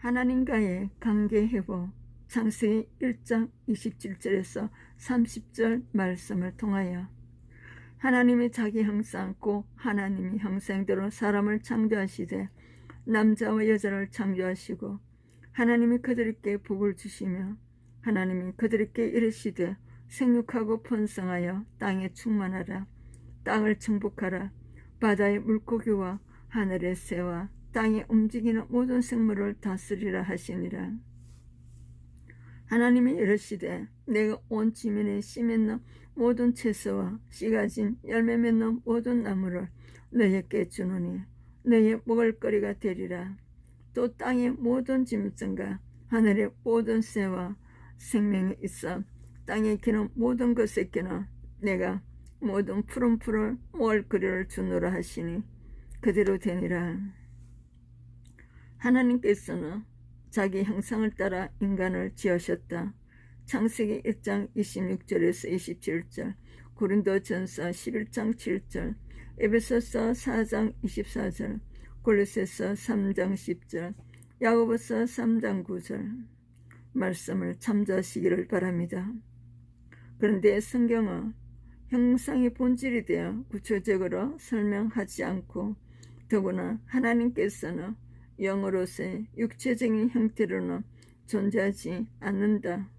하나님과의 관계 회복. 창세기 1장 27절에서 30절 말씀을 통하여 하나님이 자기 형상 곧 하나님이 형상대로 사람을 창조하시되 남자와 여자를 창조하시고 하나님이 그들에게 복을 주시며 하나님이 그들에게 이르시되 생육하고 번성하여 땅에 충만하라. 땅을 정복하라. 바다의 물고기와 하늘의 새와 땅에 움직이는 모든 생물을 다스리라 하시니라. 하나님이 이르시되 내가 온 지면에 씨 맺는 모든 채소와 씨 가진 열매 맺는 모든 나무를 너희에게 주노니 너희의 먹을거리가 되리라. 또 땅의 모든 짐승과 하늘의 모든 새와 생명이 있어 땅에 기는 모든 것에게는 내가 모든 푸른 풀을 먹을거리를 주노라 하시니 그대로 되니라. 하나님께서는 자기 형상을 따라 인간을 지으셨다. 창세기 1장 26절에서 27절, 고린도전서 11장 7절, 에베소서 4장 24절, 골로새서 3장 10절, 야고보서 3장 9절 말씀을 참조하시기를 바랍니다. 그런데 성경은 형상의 본질이 되어 구체적으로 설명하지 않고 더구나 하나님께서는 영으로서의 육체적인 형태로는 존재하지 않는다.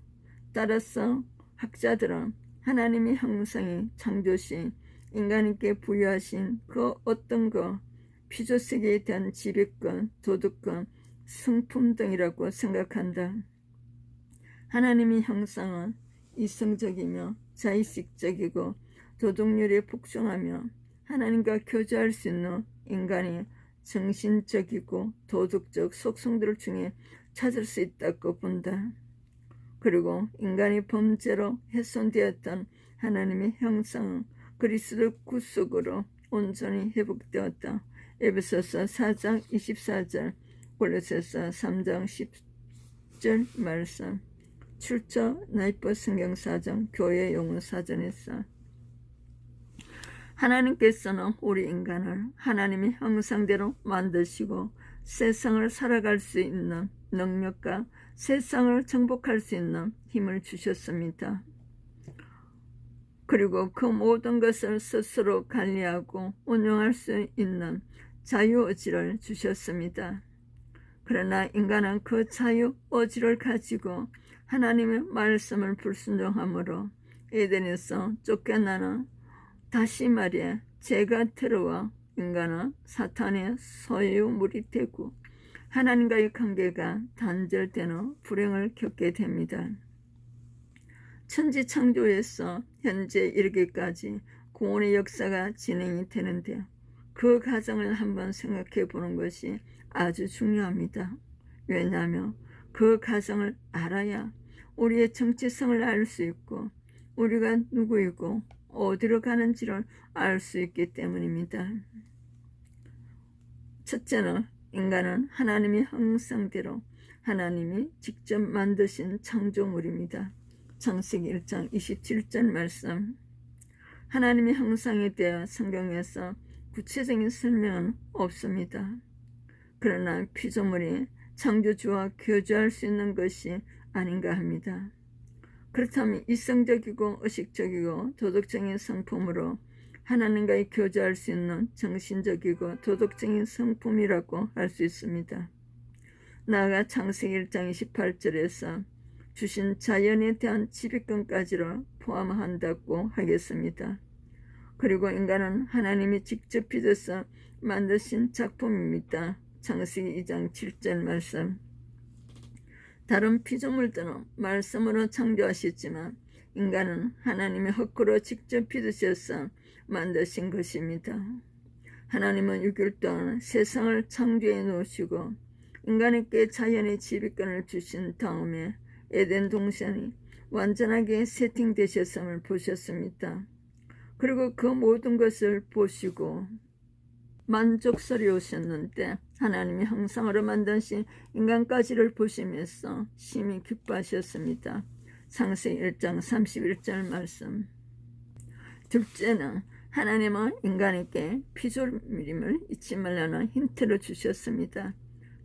따라서 학자들은 하나님의 형상의 창조시 인간에게 부여하신 그 어떤 것, 피조세계에 대한 지배권, 도덕권, 성품 등이라고 생각한다. 하나님의 형상은 이성적이며 자의식적이고 도덕률에 복종하며 하나님과 교제할 수 있는 인간의 정신적이고 도덕적 속성들 중에 찾을 수 있다고 본다. 그리고 인간이 범죄로 훼손되었던 하나님의 형상은 그리스도 구속으로 온전히 회복되었다. 에베소서 4장 24절, 골로새서 3장 10절 말씀, 출처 나이퍼 성경사전 교회 용어사전에서 하나님께서는 우리 인간을 하나님의 형상대로 만드시고 세상을 살아갈 수 있는 능력과 세상을 정복할 수 있는 힘을 주셨습니다. 그리고 그 모든 것을 스스로 관리하고 운영할 수 있는 자유의지를 주셨습니다. 그러나 인간은 그 자유의지를 가지고 하나님의 말씀을 불순종함으로 에덴에서 쫓겨나는, 다시 말해 죄가 들어와 인간은 사탄의 소유물이 되고 하나님과의 관계가 단절되는 불행을 겪게 됩니다. 천지창조에서 현재 이르기까지 구원의 역사가 진행이 되는데 그 과정을 한번 생각해 보는 것이 아주 중요합니다. 왜냐하면 그 과정을 알아야 우리의 정체성을 알 수 있고 우리가 누구이고 어디로 가는지를 알 수 있기 때문입니다. 첫째는 인간은 하나님의 형상대로 하나님이 직접 만드신 창조물입니다. 창세기 1장 27절 말씀. 하나님의 형상에 대해 성경에서 구체적인 설명은 없습니다. 그러나 피조물이 창조주와 교제할 수 있는 것이 아닌가 합니다. 그렇다면 이성적이고 의식적이고 도덕적인 성품으로 하나님과의 교제할 수 있는 정신적이고 도덕적인 성품이라고 할 수 있습니다. 나아가 창세기 1장 28절에서 주신 자연에 대한 지배권까지를 포함한다고 하겠습니다. 그리고 인간은 하나님이 직접 빚어서 만드신 작품입니다. 창세기 2장 7절 말씀. 다른 피조물들은 말씀으로 창조하셨지만 인간은 하나님의 헛구로 직접 빚으셔서 만드신 것입니다. 하나님은 6일 동안 세상을 창조해 놓으시고 인간에게 자연의 지배권을 주신 다음에 에덴 동산이 완전하게 세팅되셨음을 보셨습니다. 그리고 그 모든 것을 보시고 만족스러우셨는데 하나님의 형상으로 만드신 인간까지를 보시면서 심히 기뻐하셨습니다. 창세기 1장 31절 말씀. 둘째는 하나님은 인간에게 피조물임을 잊지 말라는 힌트를 주셨습니다.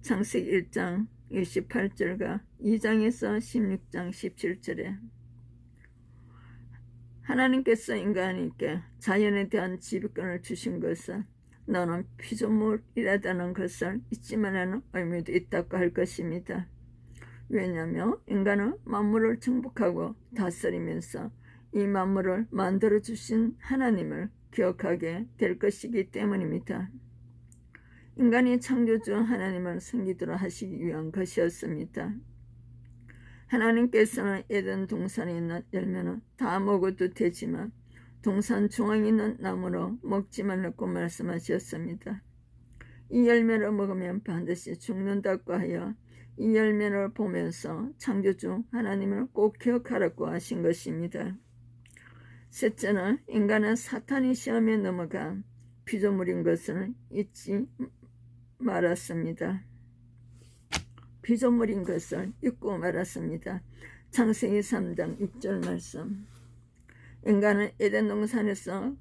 창세기 1장 28절과 2장에서 16장 17절에 하나님께서 인간에게 자연에 대한 지배권을 주신 것은 너는 피조물이라는 것을 잊지 말라는 의미도 있다고 할 것입니다. 왜냐하면 인간은 만물을 정복하고 다스리면서 이 만물을 만들어주신 하나님을 기억하게 될 것이기 때문입니다. 인간이 창조주 하나님을 섬기도록 하시기 위한 것이었습니다. 하나님께서는 에덴 동산에 있는 열매는 다 먹어도 되지만 동산 중앙에 있는 나무로 먹지 말라고 말씀하셨습니다. 이 열매를 먹으면 반드시 죽는다고 하여 이 열매를 보면서 창조주 하나님을 꼭 기억하라고 하신 것입니다. 셋째는 인간은 사탄의 시험에 넘어가 피조물인 것을 잊지 말았습니다. 피조물인 것을 잊고 말았습니다. 창세기 3장 6절 말씀. 인간은 에덴 동산에서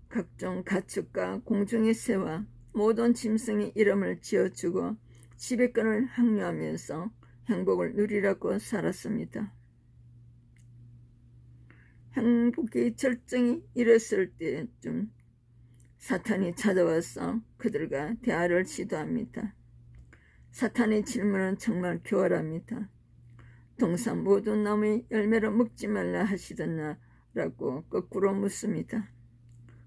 각종 가축과 공중의 새와 모든 짐승의 이름을 지어주고 지배권을 향유하면서 행복을 누리라고 살았습니다. 행복의 절정이 이랬을 때쯤 사탄이 찾아와서 그들과 대화를 시도합니다. 사탄의 질문은 정말 교활합니다. 동산 모든 나무의 열매를 먹지 말라 하시더나라고 거꾸로 묻습니다.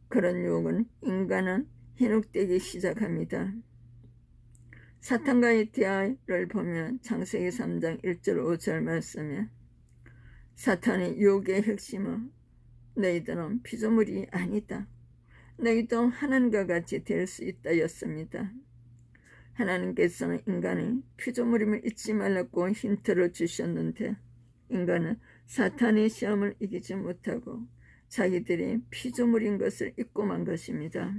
그런 유혹은 인간은 현혹되기 시작합니다. 사탄과의 대화를 보면 창세기 3장 1절 5절 말씀에 사탄의 유혹의 핵심은 너희들은 피조물이 아니다. 너희도 하나님과 같이 될 수 있다 였습니다. 하나님께서는 인간의 피조물임을 잊지 말라고 힌트를 주셨는데 인간은 사탄의 시험을 이기지 못하고 자기들이 피조물인 것을 잊고 만 것입니다.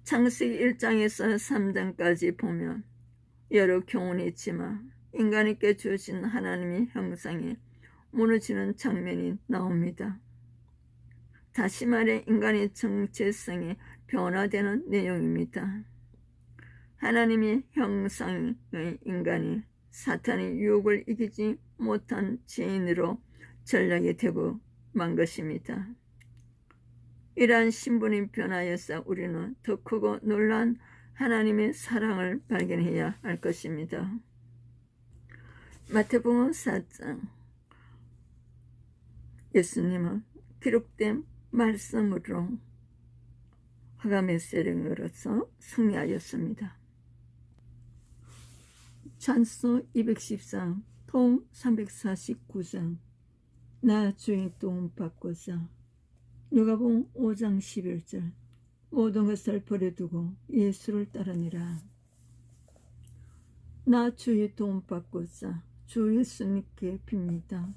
창세기 1장에서 3장까지 보면 여러 교훈이 있지만 인간에게 주신 하나님의 형상이 무너지는 장면이 나옵니다. 다시 말해 인간의 정체성이 변화되는 내용입니다. 하나님의 형상의 인간이 사탄의 유혹을 이기지 못한 죄인으로 전락이 되고 만 것입니다. 이러한 신분이 변하여서 우리는 더 크고 놀라운 하나님의 사랑을 발견해야 할 것입니다. 마태복음 4장 예수님은 기록된 말씀으로 화감의 세령으로서 승리하였습니다. 찬송 214, 통 349장 나 주의 도움 받고자. 누가복음 5장 11절 모든 것을 버려두고 예수를 따르니라. 나 주의 도움 받고자 주 예수님께 빕니다.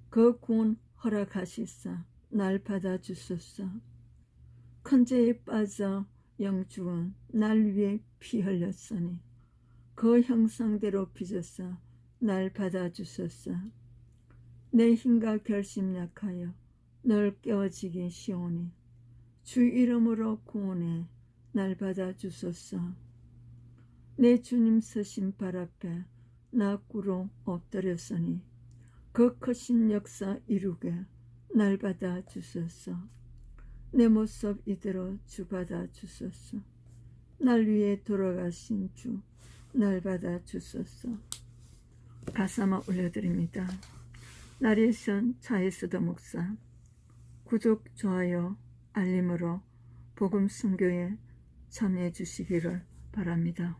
그 구원 허락하시사 날 받아주소서. 큰 죄에 빠져 영죽은 날 위해 피 흘렸으니 그 형상대로 빚어서 날 받아주소서. 내 힘과 결심 약하여 널 깨워지기 쉬우니 주 이름으로 구원해 날 받아주소서. 내 주님 서신 발 앞에 나 꿇어 엎드렸으니 그 크신 역사 이루게 날 받아주소서. 내 모습 이대로 주 받아주소서. 날 위해 돌아가신 주 날 받아주소서. 가사만 올려드립니다. 나레이션 차에스더 목사. 구독, 좋아요, 알림으로 복음 선교에 참여해 주시기를 바랍니다.